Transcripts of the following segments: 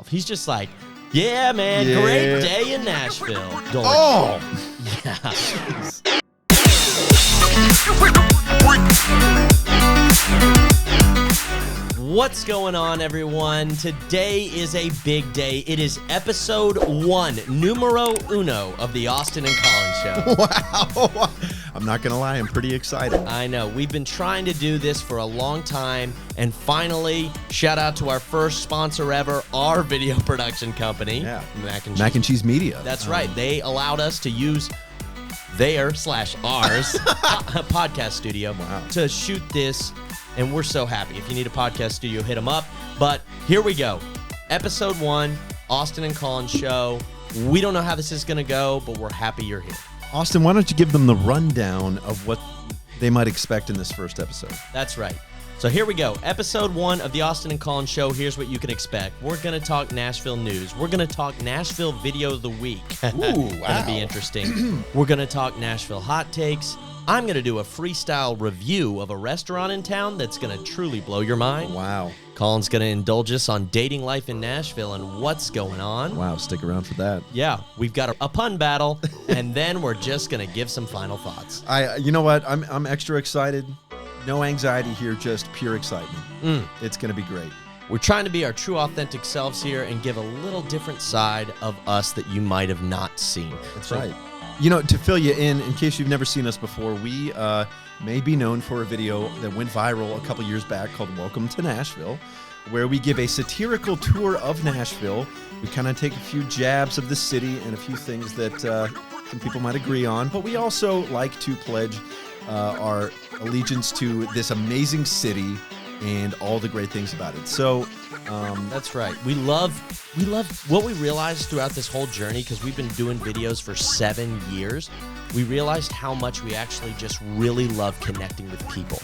He's just like, yeah, man, great day in Nashville. Oh! Yeah. What's going on, everyone? Today is a big day. It is episode 1, numero uno of the Austin and Colin Show. Wow. I'm not going to lie, I'm pretty excited. I know. We've been trying to do this for a long time, and finally, shout out to our first sponsor ever, our video production company, Mac and Cheese Media. That's right. They allowed us to use their/ours podcast studio to shoot this, and we're so happy. If you need a podcast studio, hit them up. But here we go. Episode 1, Austin and Colin Show. We don't know how this is going to go, but we're happy you're here. Austin, why don't you give them the rundown of what they might expect in this first episode? That's right. So here we go. Episode 1 of the Austin and Colin Show. Here's what you can expect. We're going to talk Nashville news. We're going to talk Nashville Video of the Week. Ooh, wow. Going to be interesting. We're going to talk Nashville Hot Takes. I'm going to do a freestyle review of a restaurant in town that's going to truly blow your mind. Wow. Colin's going to indulge us on dating life in Nashville and what's going on. Wow, stick around for that. Yeah, we've got a pun battle, and then we're just going to give some final thoughts. You know what? I'm extra excited. No anxiety here, just pure excitement. It's going to be great. We're trying to be our true, authentic selves here and give a little different side of us that you might have not seen. That's right. You know, to fill you in case you've never seen us before, we may be known for a video that went viral a couple years back called Welcome to Nashville, where we give a satirical tour of Nashville. We kind of take a few jabs of the city and a few things that some people might agree on, but we also like to pledge our allegiance to this amazing city and all the great things about it. So that's right. We love what we realized throughout this whole journey, because we've been doing videos for 7 years. We realized how much we actually just really love connecting with people.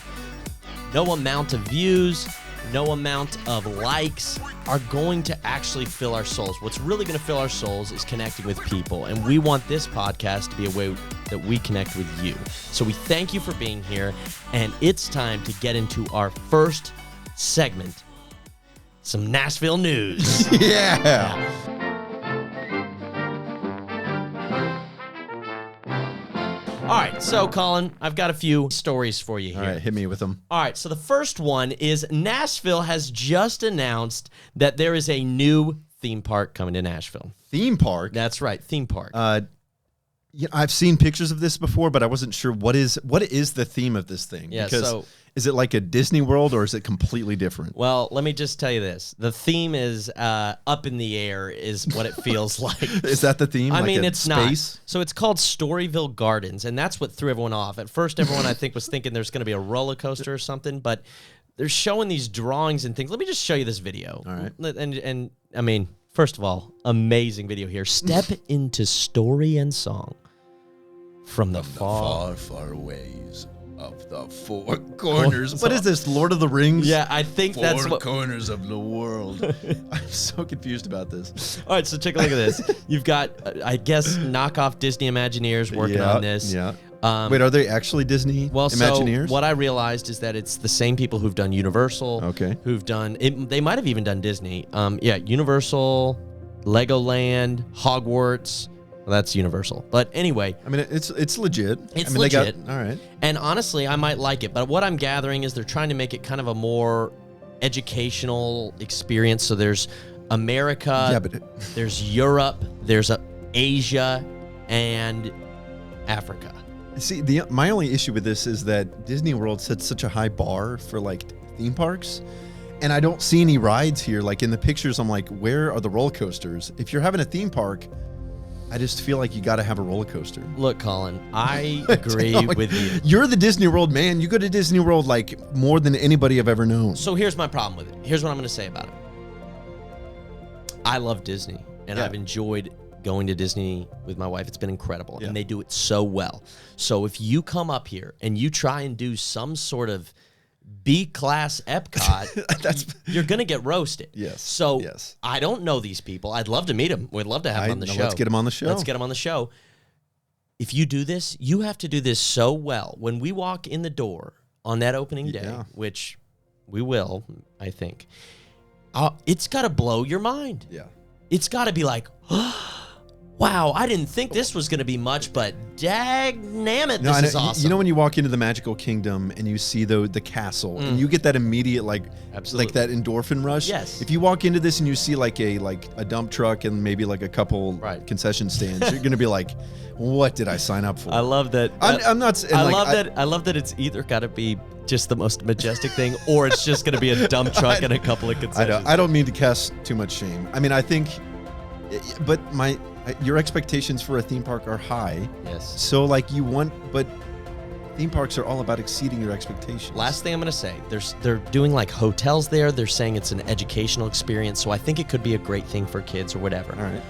No amount of views, no amount of likes are going to actually fill our souls. What's really going to fill our souls is connecting with people. And we want this podcast to be a way that we connect with you. So we thank you for being here. And it's time to get into our first segment, some Nashville news. Yeah. All right, so Colin, I've got a few stories for you here. All right, hit me with them. All right, so the first one is Nashville has just announced that there is a new theme park coming to Nashville. Theme park? That's right, theme park. Yeah, I've seen pictures of this before, but I wasn't sure what is the theme of this thing. Yeah, because so is it like a Disney World or is it completely different? Well, let me just tell you this. The theme is up in the air is what it feels like. Is that the theme? I like mean, it's space? not. So it's called Storyville Gardens, and that's what threw everyone off. At first, everyone, I think, was thinking there's going to be a roller coaster or something, but they're showing these drawings and things. Let me just show you this video. All right. And I mean, first of all, amazing video here. Step into story and song from the far ways of the four corners. What is this, Lord of the Rings? Yeah, I think that's what. Corners of the world. I'm so confused about this. All right, so take a look at this. You've got, I guess, knockoff Disney Imagineers working on this. Yeah. Wait, are they actually Disney Imagineers? So what I realized is that it's the same people who've done Universal. Okay. Who've done it. They might have even done Disney. Universal, Legoland, Hogwarts. Well, that's Universal. But anyway. I mean, it's legit. It's legit. legit. All right. And honestly, I might like it. But what I'm gathering is they're trying to make it kind of a more educational experience. So there's America, there's Europe, there's Asia, and Africa. See, my only issue with this is that Disney World set such a high bar for like theme parks. And I don't see any rides here. Like in the pictures, I'm like, where are the roller coasters? If you're having a theme park, I just feel like you got to have a roller coaster. Look, Colin, I agree with you. You're the Disney World man. You go to Disney World like more than anybody I've ever known. So here's my problem with it. Here's what I'm going to say about it. I love Disney, and I've enjoyed going to Disney with my wife. It's been incredible, and they do it so well. So if you come up here and you try and do some sort of B-class Epcot, you're going to get roasted. Yes. So I don't know these people. I'd love to meet them. We'd love to have them on the show. Let's get them on the show. Let's get them on the show. If you do this, you have to do this so well. When we walk in the door on that opening day, which we will, I think, it's got to blow your mind. Yeah. It's got to be like, wow, I didn't think this was going to be much, but dag-nammit, this is awesome. You know when you walk into the magical kingdom and you see the castle and you get that immediate Absolutely. like that endorphin rush? Yes. If you walk into this and you see like a dump truck and maybe like a couple concession stands, you're going to be like, what did I sign up for? I love that. I'm not. And I love that it's either got to be just the most majestic thing, or it's just going to be a dump truck and a couple of concessions. I don't mean to cast too much shame. I mean, I think, but your expectations for a theme park are high. Yes. So but theme parks are all about exceeding your expectations. Last thing I'm going to say, they're doing like hotels there. They're saying it's an educational experience, so I think it could be a great thing for kids or whatever. All right.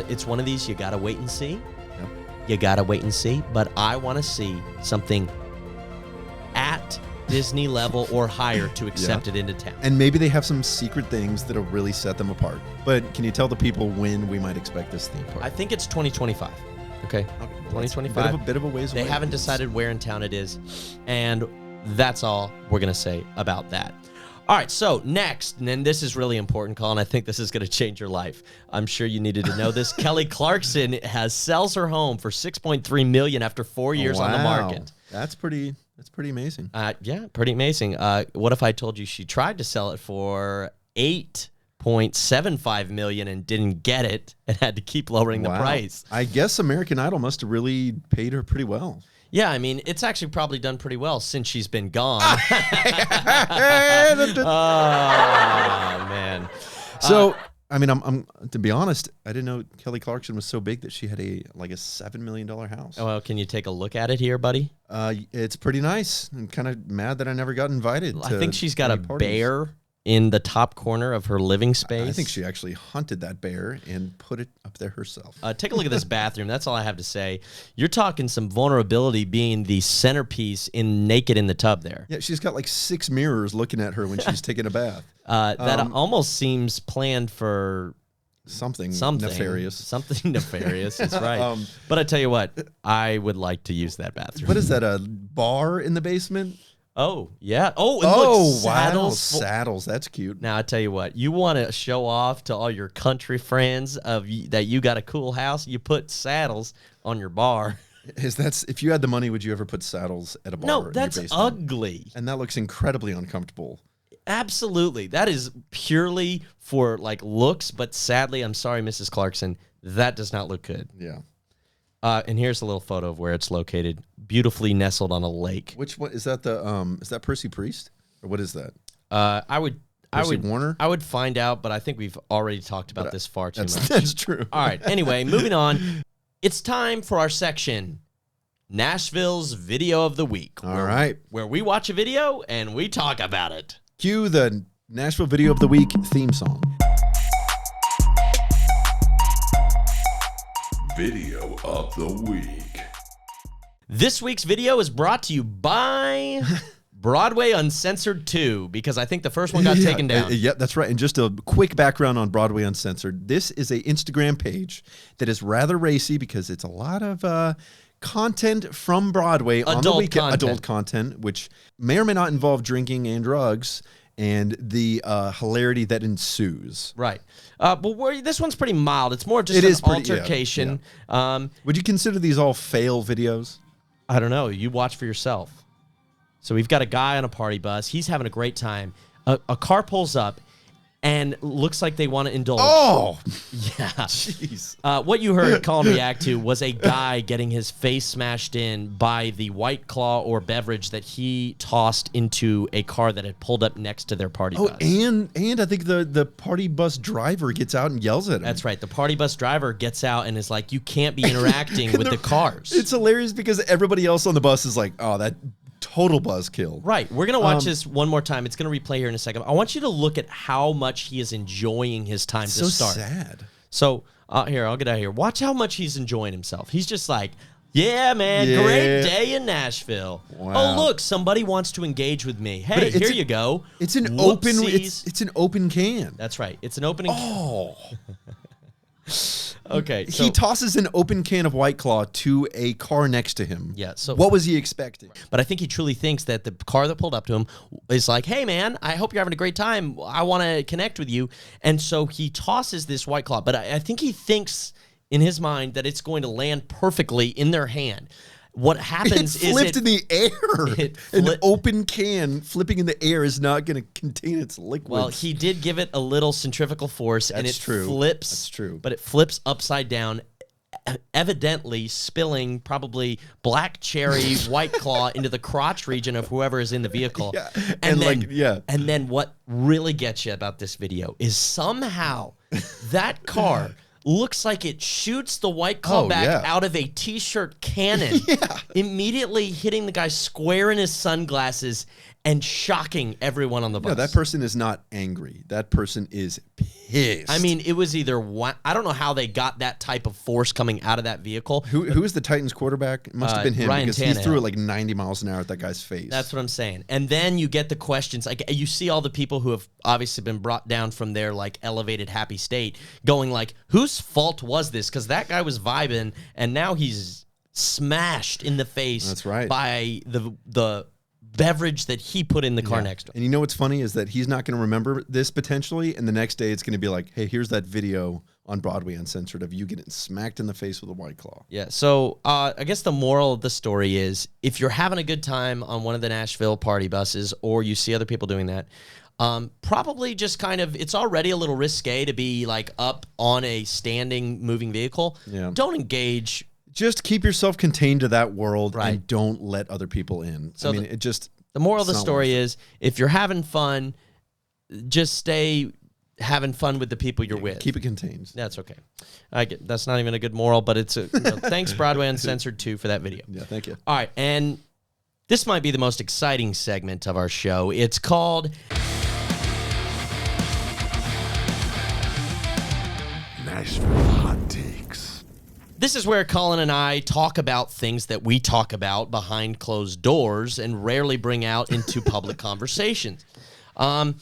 It's one of these, you got to wait and see. Yep. You got to wait and see, but I want to see something at Disney level or higher to accept it into town. And maybe they have some secret things that'll really set them apart. But can you tell the people when we might expect this theme park? I think it's 2025. Okay. 2025. A bit of a ways away. They haven't decided where in town it is. And that's all we're going to say about that. All right, so next, and this is really important, Colin. I think this is going to change your life. I'm sure you needed to know this. Kelly Clarkson sells her home for $6.3 million after 4 years on the market. That's pretty amazing. Yeah, pretty amazing. What if I told you she tried to sell it for $8.75 million and didn't get it and had to keep lowering the price? I guess American Idol must have really paid her pretty well. Yeah, I mean, it's actually probably done pretty well since she's been gone. Oh, man. So, I mean, I'm to be honest, I didn't know Kelly Clarkson was so big that she had a $7 million house. Oh, well, can you take a look at it here, buddy? It's pretty nice. I'm kind of mad that I never got invited. I think she's got a bear in the top corner of her living space. I think she actually hunted that bear and put it up there herself. Take a look at this bathroom. That's all I have to say. You're talking some vulnerability being the centerpiece naked in the tub there. Yeah, she's got 6 mirrors looking at her when she's taking a bath. That almost seems planned for something nefarious. Something nefarious, that's right. But I tell you what, I would like to use that bathroom. What is that, a bar in the basement? Oh, yeah. Oh, and look, saddles. Wow, saddles. That's cute. Now, I tell you what, you want to show off to all your country friends that you got a cool house, you put saddles on your bar. If you had the money, would you ever put saddles at a bar? No, that's ugly. And that looks incredibly uncomfortable. Absolutely. That is purely for looks, but sadly, I'm sorry, Mrs. Clarkson, that does not look good. Yeah. And here's a little photo of where it's located, beautifully nestled on a lake. Which one is that? Is that Percy Priest, or what is that? Warner? I would find out, but I think we've already talked about this far too much. That's true. All right. Anyway, moving on. It's time for our section, Nashville's Video of the Week. All right. Where we watch a video and we talk about it. Cue the Nashville Video of the Week theme song. Video of the Week. This week's video is brought to you by Broadway Uncensored 2, because I think the first one got taken down. Yeah, that's right. And just a quick background on Broadway Uncensored. This is an Instagram page that is rather racy because it's a lot of content from Broadway on the weekend. Adult content, which may or may not involve drinking and drugs, and the hilarity that ensues. Right. But this one's pretty mild. It's more just an altercation. Yeah. Would you consider these all fail videos? I don't know. You watch for yourself. So we've got a guy on a party bus. He's having a great time. A car pulls up and looks like they want to indulge. Oh! Yeah. Jeez. What you heard Colin react to was a guy getting his face smashed in by the White Claw or beverage that he tossed into a car that had pulled up next to their party bus. And I think the party bus driver gets out and yells at him. That's right. The party bus driver gets out and is like, you can't be interacting with the cars. It's hilarious because everybody else on the bus is like, oh, that total buzzkill. Right. We're going to watch this one more time. It's going to replay here in a second. I want you to look at how much he is enjoying his time to start. So sad. So here, I'll get out of here. Watch how much he's enjoying himself. He's just like, yeah, man, great day in Nashville. Wow. Oh, look, somebody wants to engage with me. Hey, here you go. It's an open. It's an open can. That's right. It's an opening. Oh. Okay, He tosses an open can of White Claw to a car next to him. Yeah, so what was he expecting? But I think he truly thinks that the car that pulled up to him is like, hey, man, I hope you're having a great time. I want to connect with you. And so he tosses this White Claw. But I think he thinks in his mind that it's going to land perfectly in their hand. What happens is flipped in the air. An open can flipping in the air is not going to contain its liquids. Well, he did give it a little centrifugal force, and it flips. That's true. But it flips upside down, evidently spilling probably black cherry White Claw into the crotch region of whoever is in the vehicle. Yeah. And then what really gets you about this video is somehow that car looks like it shoots the White Claw back out of a T-shirt cannon, immediately hitting the guy square in his sunglasses and shocking everyone on the bus. No, that person is not angry. That person is pissed. I mean, it was either one. I don't know how they got that type of force coming out of that vehicle. Who is the Titans quarterback? It must have been him, Ryan because Tannehill. he threw it like 90 miles an hour at that guy's face. That's what I'm saying. And then you get the questions. Like, you see all the people who have obviously been brought down from their like elevated happy state going like, whose fault was this? Because that guy was vibing, and now he's smashed in the face. That's right. By the beverage that he put in the car next to him. And you know what's funny is that he's not going to remember this potentially, and the next day it's going to be like, hey, here's that video on Broadway Uncensored of you getting smacked in the face with a White Claw. Yeah, so I guess the moral of the story is if you're having a good time on one of the Nashville party buses or you see other people doing that, probably just kind of, it's already a little risque to be like up on a standing moving vehicle. Yeah. Don't engage. Just keep yourself contained to that world and don't let other people in. So I mean, the moral of the story is if you're having fun, just stay having fun with the people you're with. Keep it contained. That's okay. That's not even a good moral, but it's thanks Broadway Uncensored 2 for that video. Yeah, thank you. All right, and this might be the most exciting segment of our show. It's called Nashville Hot Takes. This is where Colin and I talk about things that we talk about behind closed doors and rarely bring out into public conversations. We're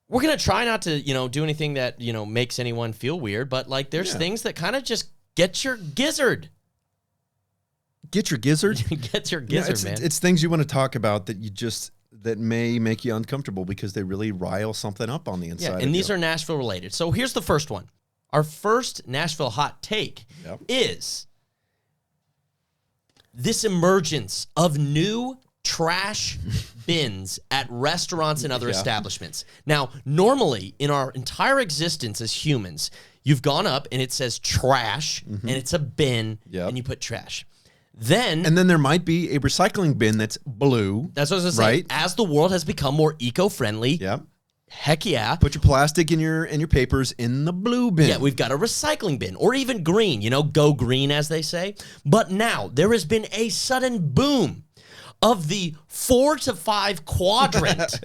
going to try not to, do anything that, makes anyone feel weird, but like there's things that kind of just get your gizzard. Get your gizzard? Get your gizzard, man. It's things you want to talk about that may make you uncomfortable because they really rile something up on the inside. Yeah, and these are Nashville related. So here's the first one. Our first Nashville hot take is this emergence of new trash bins at restaurants and other establishments. Now, normally in our entire existence as humans, you've gone up and it says trash and it's a bin and you put trash. And then there might be a recycling bin that's blue. That's what I was going to say. As the world has become more eco-friendly, heck yeah. Put your plastic and your papers in the blue bin. Yeah, we've got a recycling bin, or even green, go green, as they say. But now there has been a sudden boom of the 4 to 5 quadrant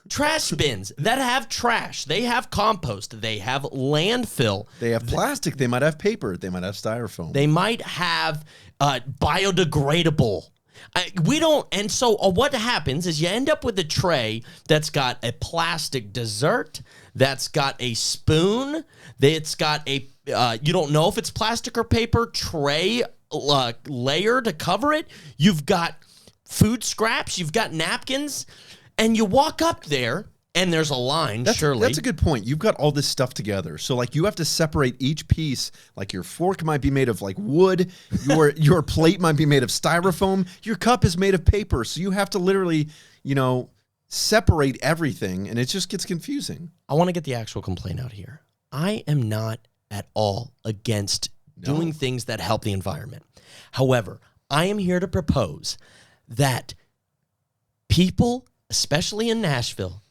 trash bins that have trash. They have compost. They have landfill. They have plastic. They might have paper. They might have styrofoam. They might have biodegradable. And so what happens is you end up with a tray that's got a plastic dessert, that's got a spoon, that's got a, you don't know if it's plastic or paper, tray layer to cover it. You've got food scraps, you've got napkins, and you walk up there and there's a line, surely. That's a good point. You've got all this stuff together. So, like, you have to separate each piece. Like, your fork might be made of, like, wood. Your plate might be made of styrofoam. Your cup is made of paper. So you have to literally, separate everything, and it just gets confusing. I want to get the actual complaint out here. I am not at all against doing things that help the environment. However, I am here to propose that people, especially in Nashville,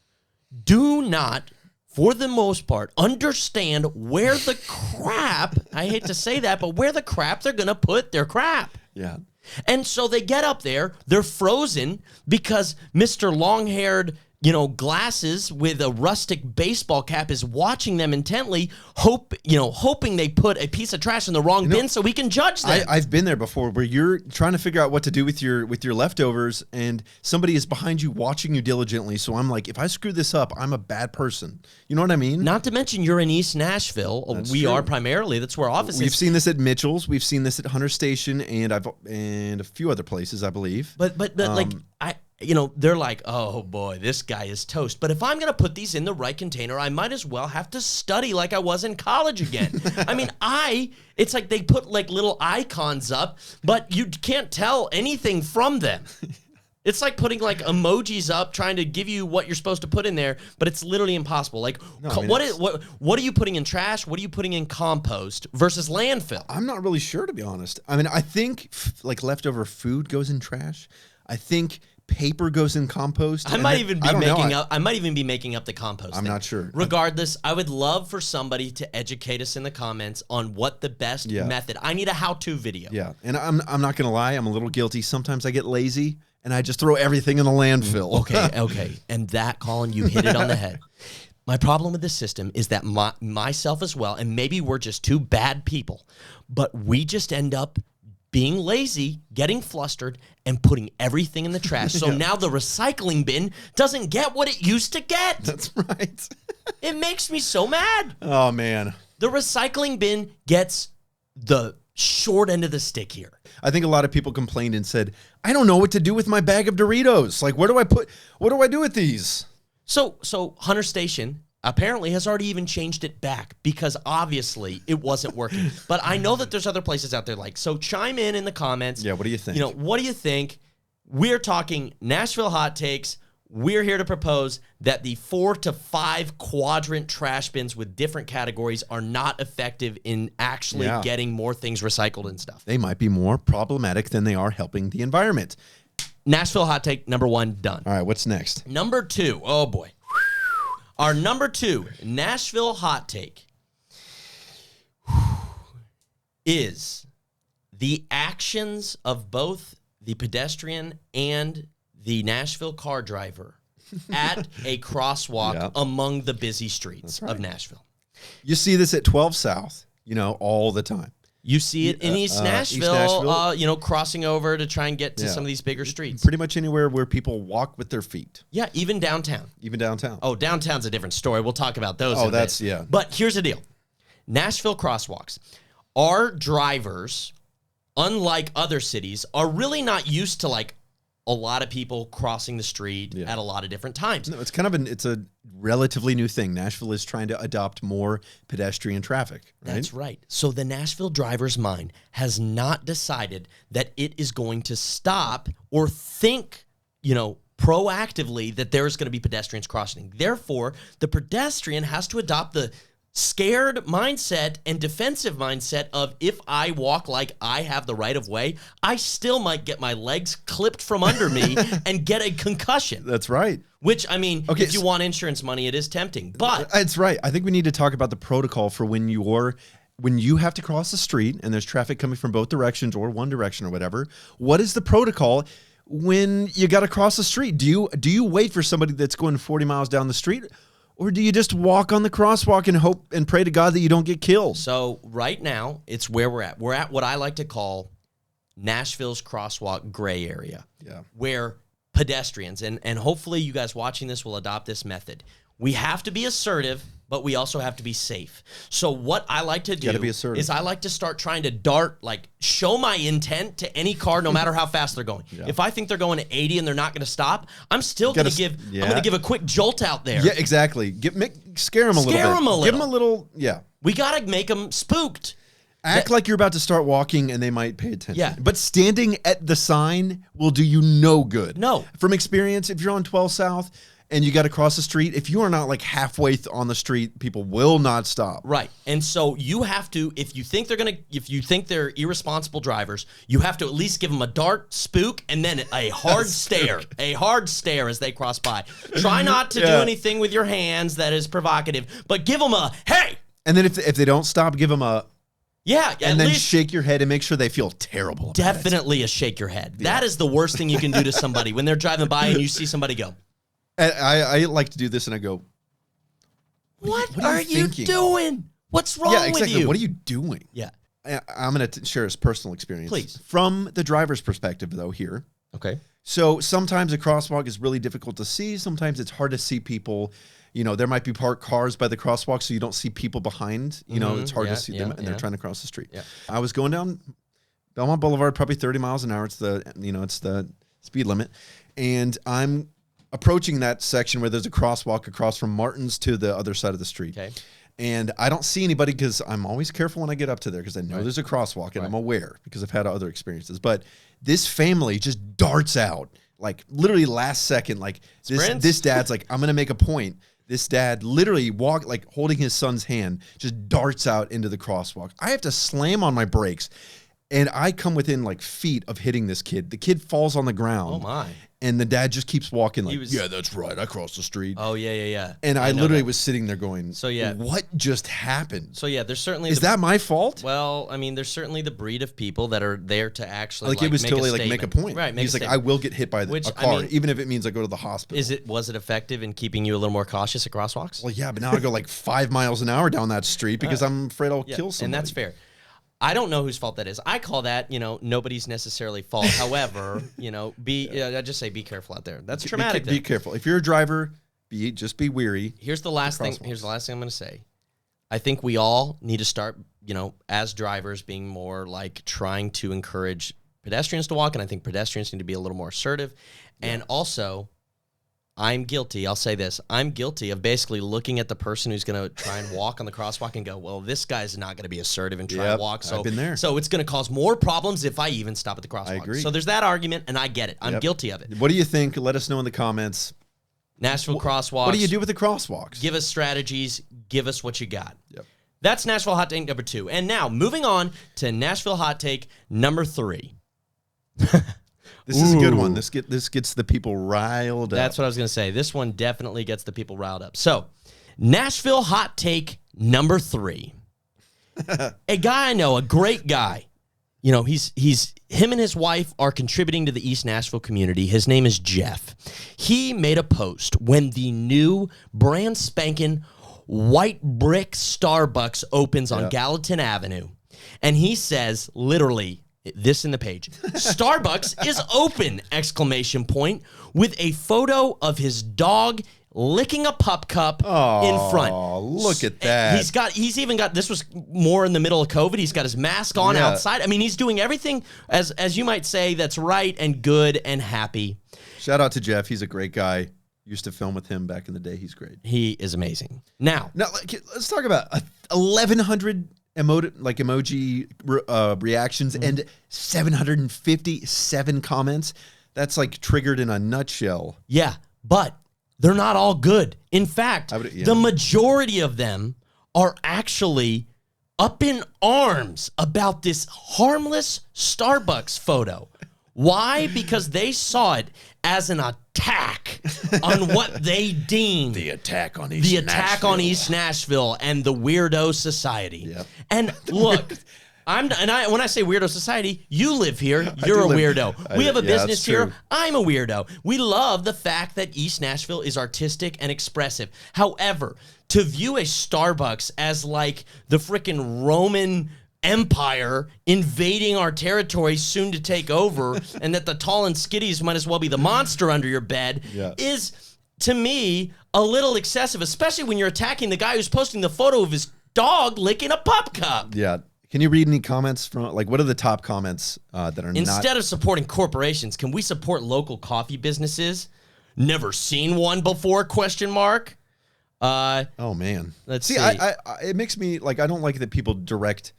do not, for the most part, understand where the crap, I hate to say that, but where the crap they're going to put their crap. Yeah. And so they get up there, they're frozen because Mr. Long-haired glasses with a rustic baseball cap is watching them intently, hoping they put a piece of trash in the wrong bin so we can judge them. I've been there before where you're trying to figure out what to do with your leftovers and somebody is behind you watching you diligently. So I'm like, if I screw this up, I'm a bad person. You know what I mean? Not to mention you're in East Nashville. We are primarily. That's where our office is. We've seen this at Mitchell's. We've seen this at Hunter Station and a few other places, I believe. But they're like, oh boy, this guy is toast. But if I'm going to put these in the right container, I might as well have to study like I was in college again. I mean, it's like they put like little icons up, but you can't tell anything from them. It's like putting like emojis up, trying to give you what you're supposed to put in there, but it's literally impossible. Like, what are you putting in trash? What are you putting in compost versus landfill? I'm not really sure, to be honest. I mean, I think like leftover food goes in trash. I think paper goes in compost. I might even be making up the compost. I'm not sure. Regardless, I would love for somebody to educate us in the comments on what the best method. I need a how-to video. Yeah, and I'm not gonna lie, I'm a little guilty. Sometimes I get lazy and I just throw everything in the landfill. Okay. And that, Colin, you hit it on the head. My problem with this system is that myself as well, and maybe we're just two bad people, but we just end up being lazy, getting flustered, and putting everything in the trash. So now the recycling bin doesn't get what it used to get. That's right. It makes me so mad. Oh, man. The recycling bin gets the short end of the stick here. I think a lot of people complained and said, I don't know what to do with my bag of Doritos. Like, what do I do with these? So Hunter Station apparently has already even changed it back because obviously it wasn't working. But I know that there's other places out there so chime in the comments. Yeah, what do you think? What do you think? We're talking Nashville Hot Takes. We're here to propose that the 4 to 5 quadrant trash bins with different categories are not effective in actually getting more things recycled and stuff. They might be more problematic than they are helping the environment. Nashville Hot Take number 1 done. All right, what's next? Number 2. Oh, boy. Our number 2 Nashville Hot Take is the actions of both the pedestrian and the Nashville car driver at a crosswalk among the busy streets of Nashville. You see this at 12 South, all the time. You see it in East Nashville, crossing over to try and get to some of these bigger streets. Pretty much anywhere where people walk with their feet. Yeah, even downtown. Oh, downtown's a different story. We'll talk about those in a bit. But here's the deal. Nashville Crosswalks. Our drivers, unlike other cities, are really not used to like a lot of people crossing the street at a lot of different times. No, it's kind of it's a relatively new thing. Nashville is trying to adopt more pedestrian traffic, right? That's right. So the Nashville driver's mind has not decided that it is going to stop or think, proactively that there's going to be pedestrians crossing. Therefore, the pedestrian has to adopt the scared mindset and defensive mindset of if I walk like I have the right of way, I still might get my legs clipped from under me and get a concussion. That's right. Which, I mean, if you want insurance money, it is tempting. But it's right. I think we need to talk about the protocol for when you have to cross the street and there's traffic coming from both directions or one direction or whatever. What is the protocol when you got to cross the street? Do you wait for somebody that's going 40 miles down the street? Or do you just walk on the crosswalk and hope and pray to God that you don't get killed? So right now, it's where we're at. We're at what I like to call Nashville's crosswalk gray area. Yeah. Where pedestrians, and hopefully you guys watching this will adopt this method. We have to be assertive, but we also have to be safe. So what I like to do is I like to start trying to show my intent to any car, no matter how fast they're going. Yeah. If I think they're going at 80 and they're not going to stop, I'm still going to give a quick jolt out there. Yeah, exactly. Scare them a little bit. Give them a little, We got to make them spooked. Act like you're about to start walking and they might pay attention. Yeah. But standing at the sign will do you no good. No. From experience, if you're on 12 South and you got to cross the street, if you are not like halfway on the street, people will not stop. Right. And so you have to, if you think they're irresponsible drivers, you have to at least give them a dart, spook, and then a hard stare. A hard stare as they cross by. Try not to do anything with your hands that is provocative, but give them a, hey! And then if they don't stop, give them a, and then shake your head and make sure they feel terrible. Definitely a shake your head. Yeah. That is the worst thing you can do to somebody when they're driving by and you see somebody go. And I like to do this, and I go, What are are you you thinking? doing? What's wrong yeah, exactly. with you? What are you doing? Yeah. I'm going to share his personal experience. Please. From the driver's perspective, though, here. Okay. So sometimes a crosswalk is really difficult to see. Sometimes it's hard to see people. You know, there might be parked cars by the crosswalk, so you don't see people behind. You know, it's hard to see them, and they're trying to cross the street. Yeah. I was going down Belmont Boulevard, probably 30 miles an hour. It's the speed limit, and I'm approaching that section where there's a crosswalk across from Martin's to the other side of the street. Okay. And I don't see anybody because I'm always careful when I get up to there because I know there's a crosswalk and I'm aware because I've had other experiences. But this family just darts out, like literally last second. Like this dad's like, I'm going to make a point. This dad literally holding his son's hand, just darts out into the crosswalk. I have to slam on my brakes. And I come within like feet of hitting this kid. The kid falls on the ground. Oh my. And the dad just keeps walking like, Yeah, that's right. I crossed the street. Oh, yeah. and I literally was sitting there going, So, yeah. what just happened? So, yeah, there's certainly... Is that my fault? Well, I mean, there's certainly the breed of people that are there to actually Like it was make totally a like make a statement. point. Right, make He's a like, I statement. will get hit by a car, even if it means I go to the hospital. Was it effective in keeping you a little more cautious at crosswalks? Well, yeah, but now I go like 5 miles an hour down that street because I'm afraid I'll kill somebody. And that's fair. I don't know whose fault that is. I call that, nobody's necessarily fault. However, I just say be careful out there. That's traumatic. Be careful. If you're a driver, just be weary. Here's the last thing I'm going to say. I think we all need to start, as drivers being more like trying to encourage pedestrians to walk. And I think pedestrians need to be a little more assertive. Yeah. And also, I'm guilty. I'll say this. I'm guilty of basically looking at the person who's going to try and walk on the crosswalk and go, well, this guy's not going to be assertive and try and walk. So, I've been there. So it's going to cause more problems if I even stop at the crosswalk. I agree. So there's that argument, and I get it. I'm guilty of it. What do you think? Let us know in the comments. Nashville Crosswalks. What do you do with the crosswalks? Give us strategies. Give us what you got. Yep. That's Nashville Hot Take number 2. And now, moving on to Nashville Hot Take number 3. This is a good one. This gets the people riled up. That's what I was going to say. This one definitely gets the people riled up. So, Nashville Hot Take number 3. A guy I know, a great guy. Him and his wife are contributing to the East Nashville community. His name is Jeff. He made a post when the new brand spanking white brick Starbucks opens on Gallatin Avenue. And he says, literally, this in the page, Starbucks is open, ! With a photo of his dog licking a pup cup in front. Oh, look at that. He's even got, this was more in the middle of COVID. He's got his mask on outside. I mean, he's doing everything, as you might say, that's right and good and happy. Shout out to Jeff. He's a great guy. Used to film with him back in the day. He's great. He is amazing. Now let's talk about 1,100 emoji reactions and 757 comments. That's like triggered in a nutshell. Yeah, but they're not all good. In fact, the majority of them are actually up in arms about this harmless Starbucks photo. Why? Because they saw it as an attack on what they deemed the attack on East Nashville and the weirdo society. Yep. And look, when I say weirdo society, you live here. You're a weirdo. We have a business here. I'm a weirdo. We love the fact that East Nashville is artistic and expressive. However, to view a Starbucks as like the frickin' Roman Empire invading our territory soon to take over and that the tall and skitties might as well be the monster under your bed is, to me, a little excessive, especially when you're attacking the guy who's posting the photo of his dog licking a pup cup. Yeah. Can you read any comments from, what are the top comments that are Instead of supporting corporations, can we support local coffee businesses? Never seen one before, ? Oh, man. Let's see. It makes me, I don't like that people direct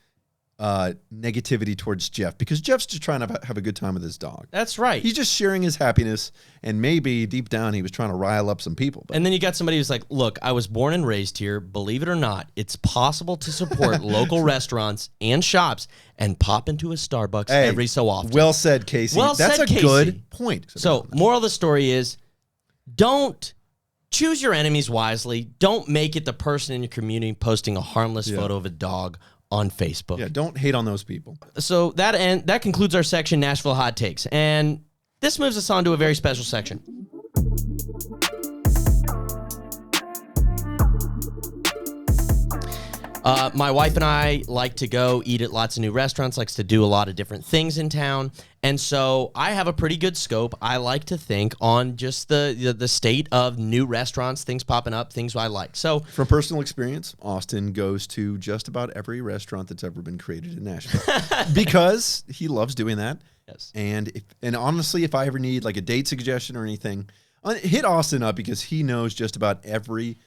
negativity towards Jeff because Jeff's just trying to have a good time with his dog. That's right. He's just sharing his happiness, and maybe deep down he was trying to rile up some people. And then you got somebody who's like, look, I was born and raised here. Believe it or not, it's possible to support local restaurants and shops and pop into a Starbucks every so often. Well said, Casey. That's a good point. So, moral of the story is, don't choose your enemies wisely. Don't make it the person in your community posting a harmless photo of a dog on Facebook. Yeah, don't hate on those people. So that concludes our section, Nashville Hot Takes. And this moves us on to a very special section. My wife and I like to go eat at lots of new restaurants, likes to do a lot of different things in town. And so I have a pretty good scope, I like to think, on just the state of new restaurants, things popping up, things I like. So from personal experience, Austin goes to just about every restaurant that's ever been created in Nashville because he loves doing that. Yes. And honestly, if I ever need like a date suggestion or anything, hit Austin up because he knows just about every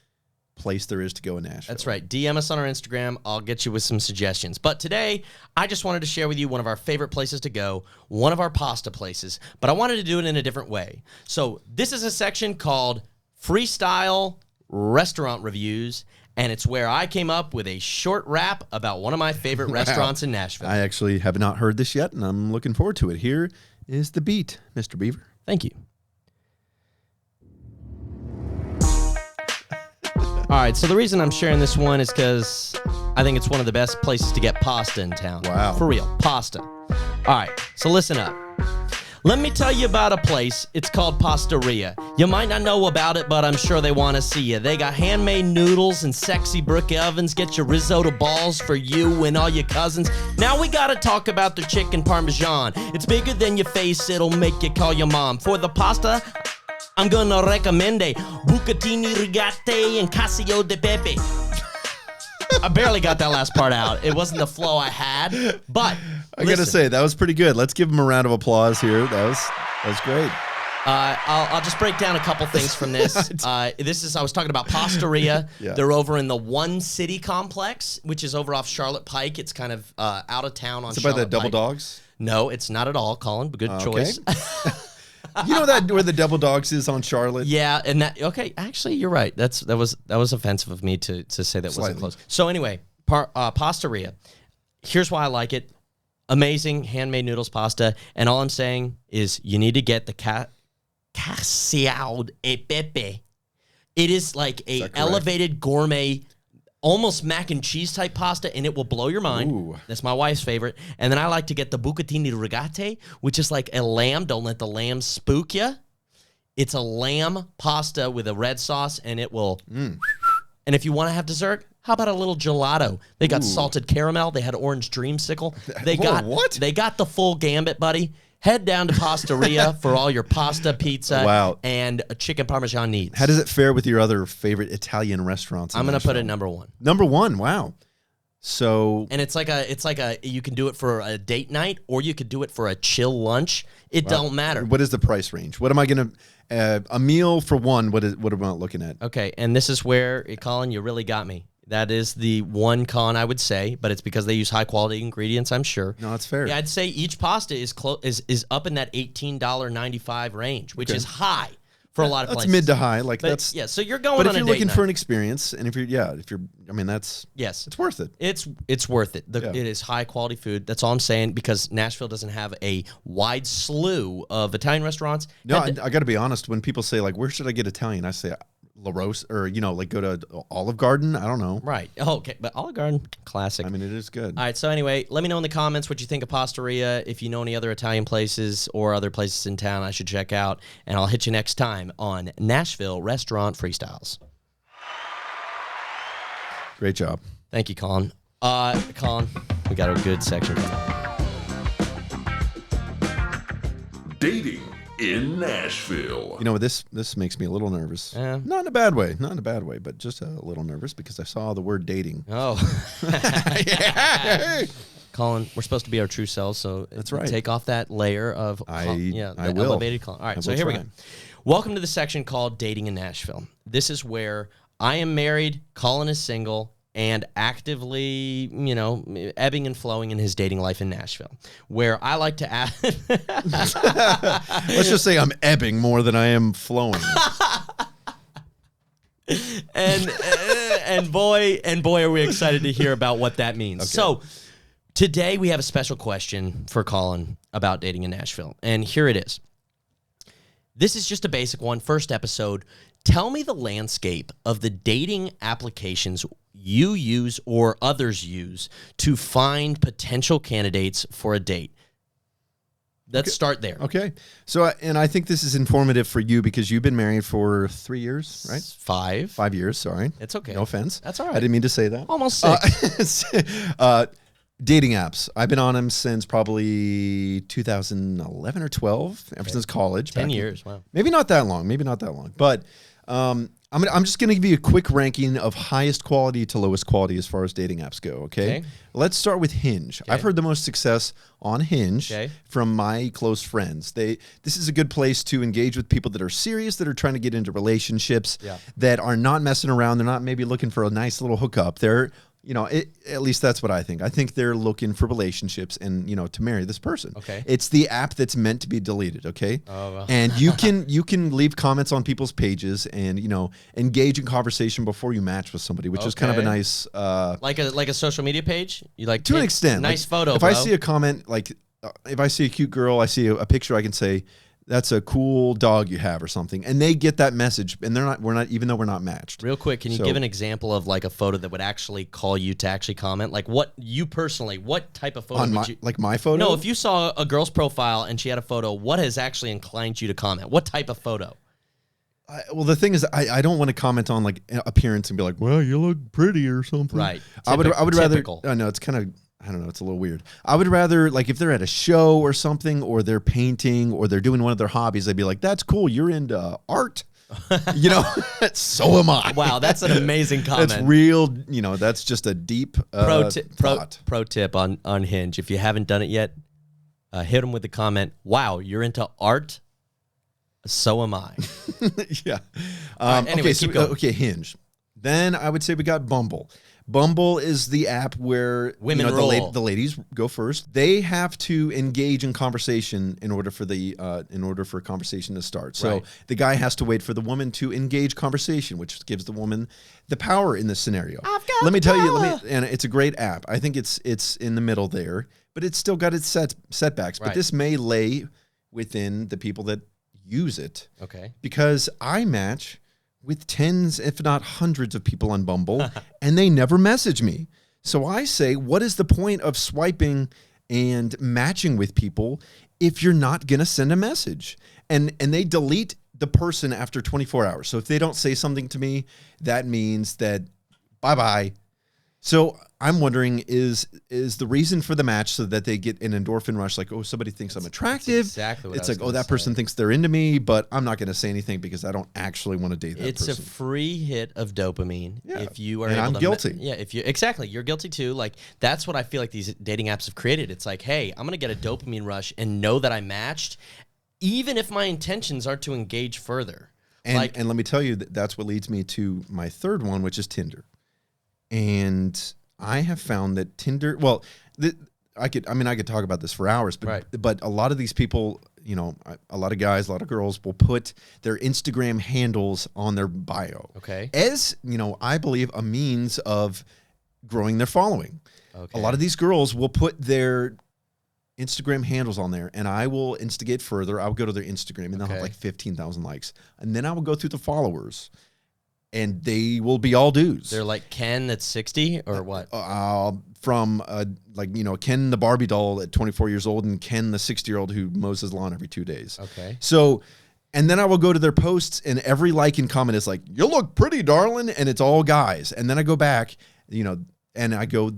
place there is to go in Nashville. That's right. DM us on our Instagram. I'll get you with some suggestions. But today, I just wanted to share with you one of our favorite places to go, one of our pasta places, but I wanted to do it in a different way. So this is a section called Freestyle Restaurant Reviews, and it's where I came up with a short rap about one of my favorite restaurants in Nashville. I actually have not heard this yet, and I'm looking forward to it. Here is the beat, Mr. Beaver. Thank you. All right, so the reason I'm sharing this one is because I think it's one of the best places to get pasta in town. Wow. For real, pasta. All right, so listen up. Let me tell you about a place. It's called Pastaria. You might not know about it, but I'm sure they want to see you. They got handmade noodles and sexy brick ovens. Get your risotto balls for you and all your cousins. Now we got to talk about their chicken parmesan. It's bigger than your face. It'll make you call your mom. For the pasta, I'm gonna recommend a bucatini rigate and cacio de pepe. I barely got that last part out. It wasn't the flow I had, but I gotta say that was pretty good. Let's give him a round of applause here. That was great. I'll just break down a couple things from this. I was talking about Pastaria. Yeah. They're over in the One City complex, which is over off Charlotte Pike. It's kind of out of town on Is it Charlotte by the Double Pike. Dogs? No, it's not at all, Colin. But good choice. You know that where the Double Dogs is on Charlotte? Yeah, and actually, you're right. That was offensive of me to say that wasn't close. So anyway, Pastaria. Here's why I like it. Amazing handmade noodles pasta, and all I'm saying is you need to get the cacio de pepe. It is like a elevated gourmet, almost mac and cheese type pasta, and it will blow your mind. Ooh. That's my wife's favorite. And then I like to get the bucatini rigate, which is like a lamb. Don't let the lamb spook you. It's a lamb pasta with a red sauce, and it will. And if you want to have dessert, how about a little gelato? They got salted caramel. They had orange dreamsicle. They got the full gambit, buddy. Head down to Pastaria for all your pasta, pizza, and chicken parmesan needs. How does it fare with your other favorite Italian restaurants? I'm going to put it number one. Number one, wow. So, and it's like a you can do it for a date night or you could do it for a chill lunch. It don't matter. What is the price range? What am I going to a meal for one? What am I looking at? Okay, and this is where, Colin, you really got me. That is the one con I would say, but it's because they use high quality ingredients, I'm sure. No, that's fair. Yeah, I'd say each pasta is up in that $18.95 range, which is high for a lot of places. That's mid to high, so you're going But on if a you're date looking night. for an experience, and it's worth it. It's worth it. It is high quality food. That's all I'm saying, because Nashville doesn't have a wide slew of Italian restaurants. No, I got to be honest. When people say like, "Where should I get Italian?" I say La Rosa, or like go to Olive Garden. I don't know. Right. Okay, but Olive Garden, classic. I mean, it is good. All right. So anyway, let me know in the comments what you think of Pastaria. If you know any other Italian places or other places in town I should check out, and I'll hit you next time on Nashville Restaurant Freestyles. Great job. Thank you, Colin. Colin, we got a good section. Dating in Nashville. You know, this makes me a little nervous. Not in a bad way. Not in a bad way, but just a little nervous because I saw the word dating. Oh. Colin, we're supposed to be our true selves, so that's right. Take off that layer of I will. Elevated Colin. All right, so here we go. Welcome to the section called Dating in Nashville. This is where I am married, Colin is single, and actively, ebbing and flowing in his dating life in Nashville, where I like to add. Let's just say I'm ebbing more than I am flowing. and boy, are we excited to hear about what that means. Okay. So today we have a special question for Colin about dating in Nashville, and here it is. This is just a basic one, first episode. Tell me the landscape of the dating applications you use or others use to find potential candidates for a date. Let's start there. Okay. So, and I think this is informative for you because you've been married for 3 years, right? 5. 5 years, sorry. It's okay. No offense. That's all right. I didn't mean to say that. Almost 6. Dating apps. I've been on them since probably 2011 or 12, ever since college. 10 years, wow. Maybe not that long. But I'm just going to give you a quick ranking of highest quality to lowest quality as far as dating apps go, okay? Let's start with Hinge. I've heard the most success on Hinge from my close friends. This is a good place to engage with people that are serious, that are trying to get into relationships, that are not messing around. They're not maybe looking for a nice little hookup. They're at least that's what I think. I think they're looking for relationships and, to marry this person. Okay. It's the app that's meant to be deleted, okay? Oh, well. And you can leave comments on people's pages and, engage in conversation before you match with somebody, which is kind of a nice like a social media page? You like to an extent. Nice photo, If bro. I see a comment, if I see a cute girl, I see a picture, I can say, that's a cool dog you have or something. And they get that message and we're not, even though we're not matched. Real quick, can you give an example of like a photo that would actually call you to actually comment? Like what type of photo would you... Like my photo? No, if you saw a girl's profile and she had a photo, what has actually inclined you to comment? What type of photo? Well, the thing is, I don't want to comment on like appearance and be like, well, you look pretty or something. Right. I would rather... Typical. No, it's kind of... I don't know. It's a little weird. I would rather, like, if they're at a show or something, or they're painting, or they're doing one of their hobbies, I'd be like, that's cool. You're into art. So am I. Wow, that's an amazing comment. That's real. That's just a deep thought. Pro tip on Hinge. If you haven't done it yet, hit them with the comment, wow, you're into art? So am I. Yeah. Anyway, keep going. Okay, Hinge. Then I would say we got Bumble. Bumble is the app where women roll. The ladies go first. They have to engage in conversation in order for a conversation to start. So the guy has to wait for the woman to engage conversation, which gives the woman the power in this scenario. Let me tell you, and it's a great app. I think it's in the middle there, but it's still got its setbacks. But this may lay within the people that use it. Okay. Because I match with tens, if not hundreds of people on Bumble, and they never message me. So I say, what is the point of swiping and matching with people if you're not going to send a message? And they delete the person after 24 hours. So if they don't say something to me, that means that bye-bye. So I'm wondering, is the reason for the match so that they get an endorphin rush, like, oh, somebody thinks I'm attractive. That's exactly what it's I was like, oh, that person thinks they're into me, but I'm not going to say anything because I don't actually want to date that person. It's a free hit of dopamine. Yeah. If you are and able I'm to guilty. Exactly. You're guilty too. Like that's what I feel like these dating apps have created. It's like, hey, I'm gonna get a dopamine rush and know that I matched, even if my intentions are to engage further. And let me tell you that's what leads me to my third one, which is Tinder. And I have found that Tinder, I could talk about this for hours, but a lot of these people, a lot of guys, a lot of girls will put their Instagram handles on their bio. Okay. As, I believe a means of growing their following. Okay. A lot of these girls will put their Instagram handles on there, and I will instigate further. I'll go to their Instagram, and they'll have like 15,000 likes. And then I will go through the followers. And they will be all dudes. They're like Ken that's 60 or what? From Ken the Barbie doll at 24 years old and Ken the 60-year-old who mows his lawn every 2 days. Okay. So, and then I will go to their posts and every like and comment is like, you look pretty, darling. And it's all guys. And then I go back, and I go,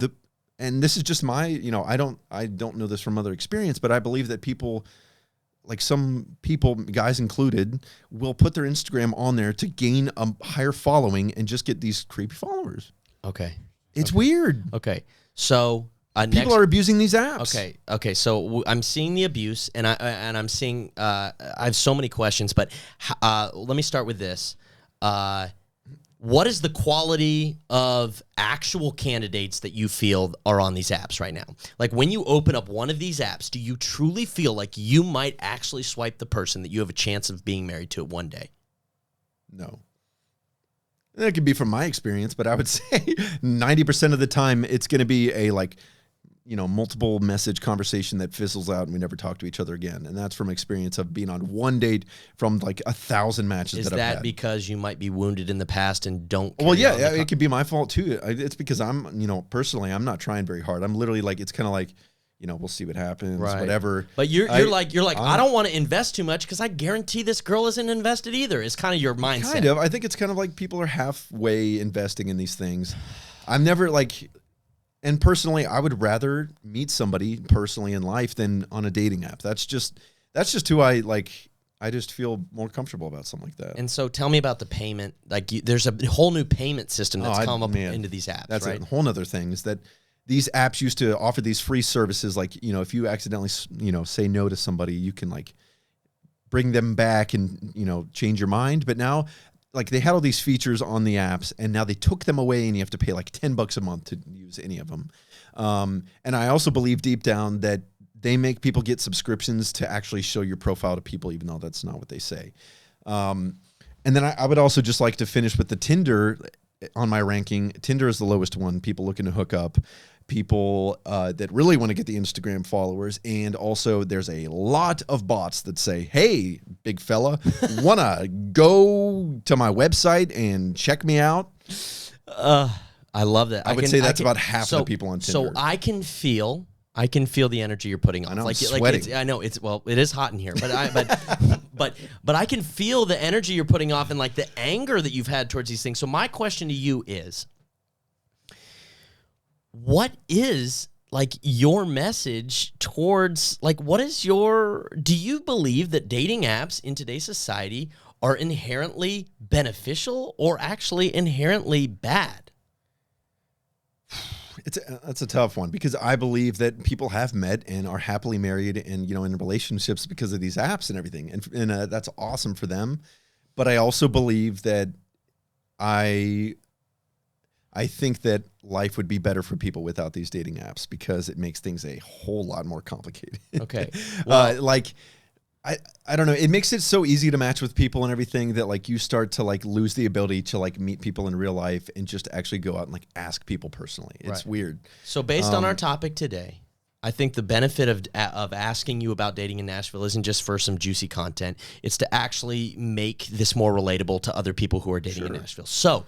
and this is just my, I don't know this from other experience, but I believe that people, like some people, guys included, will put their Instagram on there to gain a higher following and just get these creepy followers. Okay. It's weird. Okay. So people are abusing these apps. Okay. So I'm seeing the abuse, and I'm seeing. I have so many questions, but let me start with this. What is the quality of actual candidates that you feel are on these apps right now? Like when you open up one of these apps, do you truly feel like you might actually swipe the person that you have a chance of being married to one day? No. That could be from my experience, but I would say 90% of the time it's going to be a multiple message conversation that fizzles out and we never talk to each other again. And that's from experience of being on one date from like 1,000 matches that I've had. Is that because you might be wounded in the past and don't? Well, yeah, it could be my fault too. It's because I'm, personally, I'm not trying very hard. I'm literally like, it's kind of like we'll see what happens, Right. whatever. But you're like, I don't want to invest too much because I guarantee this girl isn't invested either. It's kind of your mindset. Kind of. I think it's kind of like people are halfway investing in these things. I'm never like, and personally, I would rather meet somebody personally in life than on a dating app. That's just who I like. I just feel more comfortable about something like that. And so tell me about the payment. Like there's a whole new payment system that's come up into these apps, That's right? a whole nother thing is that these apps used to offer these free services. Like, if you accidentally, say no to somebody, you can like bring them back and, change your mind. But now, like they had all these features on the apps and now they took them away and you have to pay like $10 a month to use any of them. And I also believe deep down that they make people get subscriptions to actually show your profile to people, even though that's not what they say. And then I would also just like to finish with the Tinder on my ranking. Tinder is the lowest one. People looking to hook up, people that really want to get the Instagram followers. And also there's a lot of bots that say, hey, big fella, want to go to my website and check me out? I love that. I would say that's about half of the people on Tinder. So I can feel the energy you're putting off. I know, like, I'm sweating. I know it is hot in here, but I can feel the energy you're putting off and like the anger that you've had towards these things. So my question to you is, what is like your message towards like do you believe that dating apps in today's society are inherently beneficial or actually inherently bad? That's a tough one because I believe that people have met and are happily married and, in relationships because of these apps and everything. And that's awesome for them. But I also believe that I think that life would be better for people without these dating apps because it makes things a whole lot more complicated. Okay. Well, I don't know. It makes it so easy to match with people and everything that like you start to like lose the ability to like meet people in real life and just actually go out and like ask people personally. It's weird. So based on our topic today, I think the benefit of asking you about dating in Nashville isn't just for some juicy content. It's to actually make this more relatable to other people who are dating in Nashville. So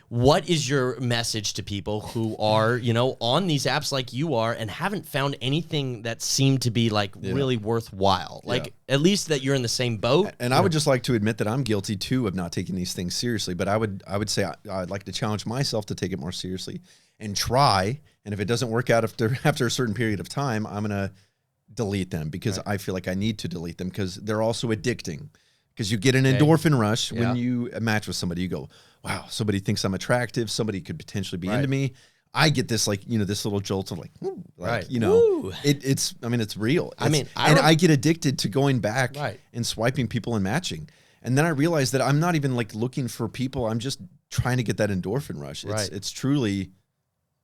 what is your message to people who are, on these apps like you are and haven't found anything that seemed to be like really worthwhile? Like at least that you're in the same boat. And I would just like to admit that I'm guilty too of not taking these things seriously. But I would say I'd like to challenge myself to take it more seriously and try. And if it doesn't work out after a certain period of time, I'm gonna delete them because I feel like I need to delete them because they're also addicting. Because you get an endorphin rush when you match with somebody. You go, wow, somebody thinks I'm attractive. Somebody could potentially be into me. I get this like, this little jolt of like, it's real. I get addicted to going back and swiping people and matching. And then I realize that I'm not even like looking for people. I'm just trying to get that endorphin rush. It's truly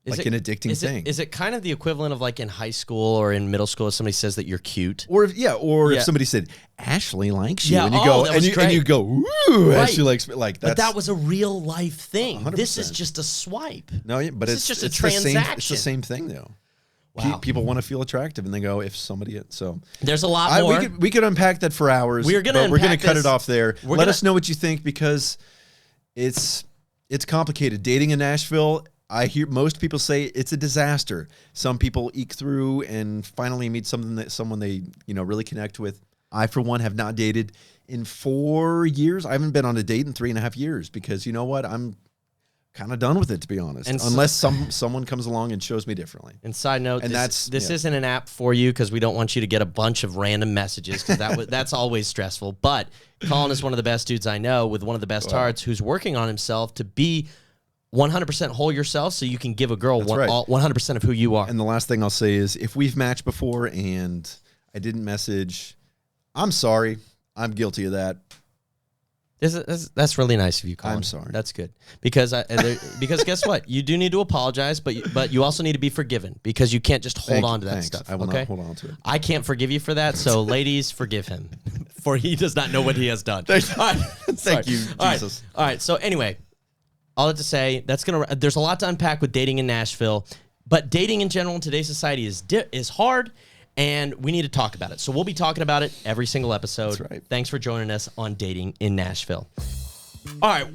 like an addicting thing. Is it kind of the equivalent of like in high school or in middle school if somebody says that you're cute? Or if somebody said, Ashley likes you, and you go, and you go, ooh, Ashley likes me. Like that's, but that was a real life thing. 100%. This is just a swipe. No, but it's just a transaction. It's the same thing though. Wow. People want to feel attractive, and they go, if somebody. So there's a lot more. We could unpack that for hours. We're gonna cut it off there. Let us know what you think because it's complicated. Dating in Nashville. I hear most people say it's a disaster. Some people eke through and finally meet someone they really connect with. I, for one, have not dated in 4 years. I haven't been on a date in 3.5 years because you know what? I'm kind of done with it, to be honest. And unless someone comes along and shows me differently. And side note, this isn't an app for you because we don't want you to get a bunch of random messages because that's always stressful. But Colin is one of the best dudes I know with one of the best hearts who's working on himself to be 100% whole yourself so you can give a girl 100% of who you are. And the last thing I'll say is if we've matched before and I didn't message, I'm sorry. I'm guilty of that. That's really nice of you, Colin. I'm sorry. That's good. Because guess what? You do need to apologize, but you also need to be forgiven because you can't just hold on to that stuff. I will not hold on to it. I can't forgive you for that, so ladies, forgive him. For he does not know what he has done. Thank you, Jesus. All right, so anyway, all that to say, there's a lot to unpack with dating in Nashville, but dating in general in today's society is hard, and we need to talk about it. So we'll be talking about it every single episode. That's right. Thanks for joining us on Dating in Nashville. All right,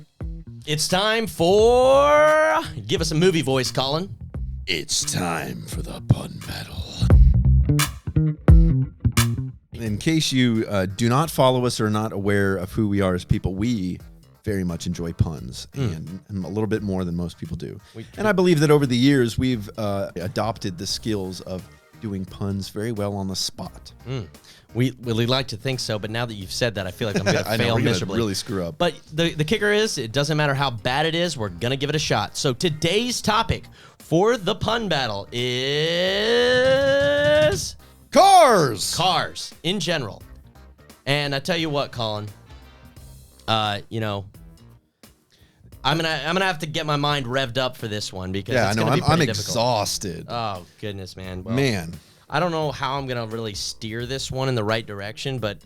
it's time for... Give us a movie voice, Colin. It's time for the pun battle. In case you do not follow us or are not aware of who we are as people, we very much enjoy puns and a little bit more than most people do. And I believe that over the years, we've adopted the skills of doing puns very well on the spot. We really like to think so, but now that you've said that, I feel like I'm going to I know, fail we're gonna miserably. really screw up. But the kicker is, it doesn't matter how bad it is, we're going to give it a shot. So today's topic for the pun battle is... Cars in general. And I tell you what, Colin, you know, I'm gonna have to get my mind revved up for this one because it's gonna be pretty I'm difficult. exhausted. Oh goodness, man. Well, Man. I don't know how I'm gonna really steer this one in the right direction, but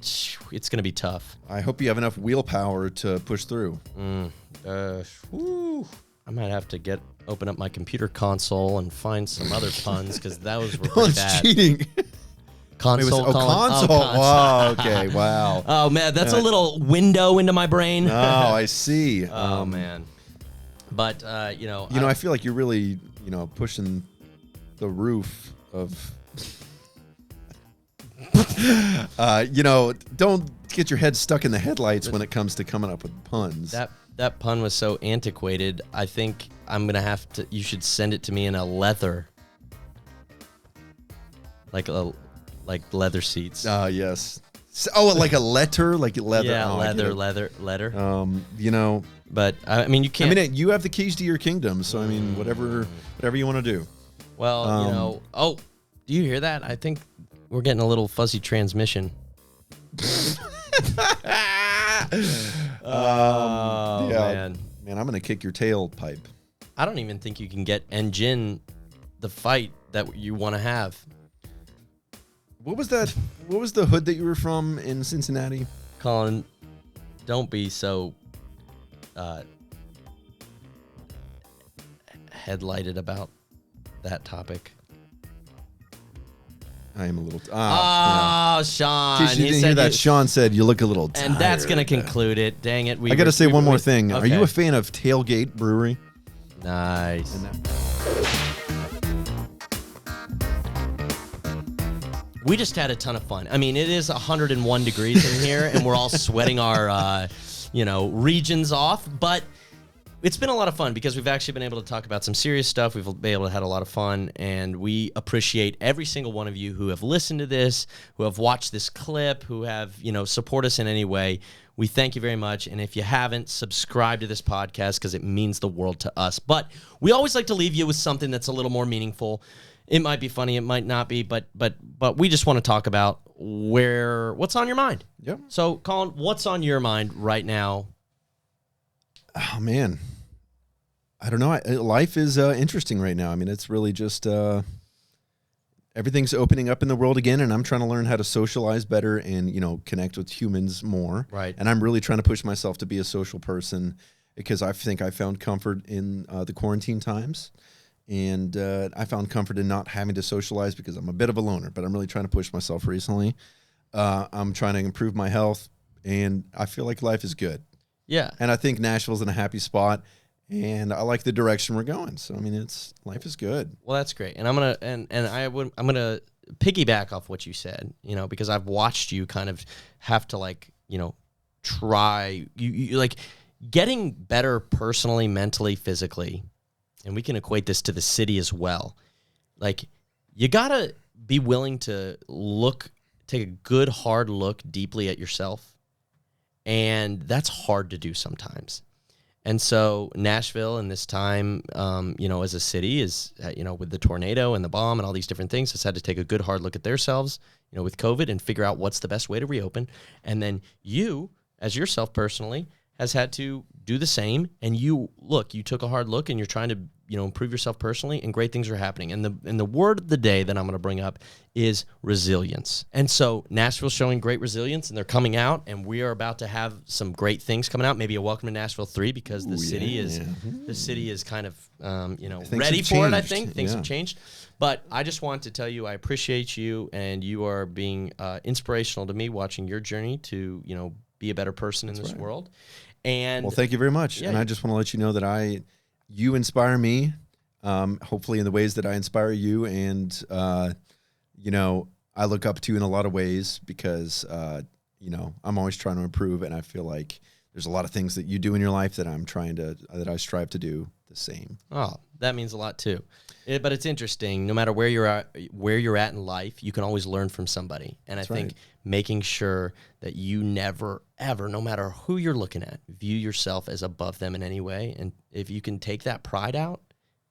it's gonna be tough. I hope you have enough wheel power to push through. I might have to open up my computer console and find some other puns because those were pretty bad. Cheating. Console, Colin? console. Oh, console. Wow, okay, wow. Oh man, that's a little window into my brain. Oh, I see. Oh man, but you know, I feel like you're really, pushing the roof of. Don't get your head stuck in the headlights when it comes to coming up with puns. That pun was so antiquated. I think I'm gonna have to. You should send it to me in a leather, like leather seats. Yes. Like a letter, like leather. Yeah, oh, leather. But I mean, you can't. I mean, you have the keys to your kingdom, so I mean, whatever you want to do. Well, Oh, do you hear that? I think we're getting a little fuzzy transmission. Oh yeah, man, I'm gonna kick your tailpipe. I don't even think you can get engine the fight that you want to have. What was that? What was the hood that you were from in Cincinnati? Colin, don't be so headlighted about that topic. I am a little. Sean. In case you didn't hear that, Sean said you look a little tired. And that's going to conclude it. Dang it. I got to say one more thing. Okay. Are you a fan of Tailgate Brewery? Nice. We just had a ton of fun. I mean, it is 101 degrees in here, and we're all sweating our, regions off. But it's been a lot of fun because we've actually been able to talk about some serious stuff. We've been able to have a lot of fun, and we appreciate every single one of you who have listened to this, who have watched this clip, who have, support us in any way. We thank you very much. And if you haven't, subscribe to this podcast because it means the world to us. But we always like to leave you with something that's a little more meaningful. It might be funny, it might not be, but we just want to talk about what's on your mind. Yep. So, Colin, what's on your mind right now? Oh man, I don't know. Life is interesting right now. I mean, it's really just everything's opening up in the world again, and I'm trying to learn how to socialize better and connect with humans more. Right. And I'm really trying to push myself to be a social person because I think I found comfort in the quarantine times. And I found comfort in not having to socialize because I'm a bit of a loner, but I'm really trying to push myself recently. I'm trying to improve my health, and I feel like life is good. Yeah. And I think Nashville's in a happy spot, and I like the direction we're going. So I mean, life is good. Well, that's great. And I'm gonna piggyback off what you said, because I've watched you kind of have to try you like getting better personally, mentally, physically. And we can equate this to the city as well. Like, you got to be willing to take a good, hard look deeply at yourself. And that's hard to do sometimes. And so Nashville in this time, as a city is, with the tornado and the bomb and all these different things, has had to take a good, hard look at themselves, with COVID and figure out what's the best way to reopen. And then you, as yourself personally, has had to do the same. And you took a hard look and you're trying to, improve yourself personally, and great things are happening. And the word of the day that I'm going to bring up is resilience. And so Nashville's showing great resilience, and they're coming out, and we are about to have some great things coming out. Maybe a Welcome to Nashville 3 because the city is kind of, ready for it. I think things have changed. But I just want to tell you, I appreciate you, and you are being inspirational to me, watching your journey to, be a better person in this world. And well, thank you very much. Yeah, and I just want to let you know that you inspire me, hopefully in the ways that I inspire you. And, I look up to in a lot of ways because, I'm always trying to improve, and I feel like there's a lot of things that you do in your life that that I strive to do the same. Oh, that means a lot too. But it's interesting. No matter where you're at in life, you can always learn from somebody. And That's I think right. making sure that you never, ever, no matter who you're looking at, view yourself as above them in any way. And if you can take that pride out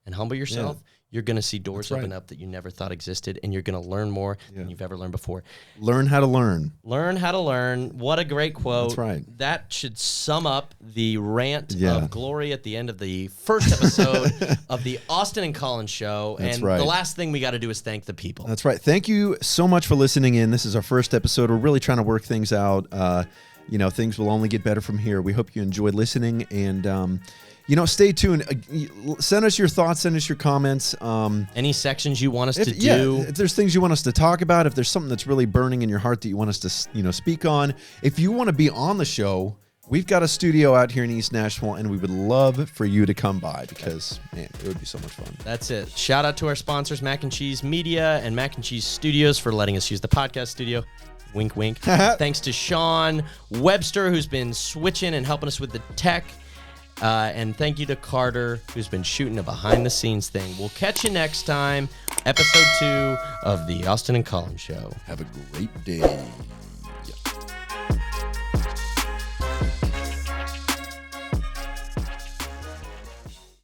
and humble yourself, you're going to see doors That's right. open up that you never thought existed, and you're going to learn more than you've ever learned before. Learn how to learn. Learn how to learn. What a great quote. That's right. That should sum up the rant Yeah. of glory at the end of the first episode of the Austin and Colin show. That's and right. the last thing we got to do is thank the people. That's right. Thank you so much for listening in. This is our first episode. We're really trying to work things out. Things will only get better from here. We hope you enjoyed listening, and stay tuned. Send us your thoughts. Send us your comments. Any sections you want us to do. Yeah, if there's things you want us to talk about, if there's something that's really burning in your heart that you want us to, speak on, if you want to be on the show, we've got a studio out here in East Nashville, and we would love for you to come by because, man, it would be so much fun. That's it. Shout out to our sponsors, Mac and Cheese Media and Mac and Cheese Studios, for letting us use the podcast studio. Wink, wink. Thanks to Sean Webster, who's been switching and helping us with the tech. And thank you to Carter, who's been shooting a behind-the-scenes thing. We'll catch you next time. Episode 2 of the Austin and Colin Show. Have a great day.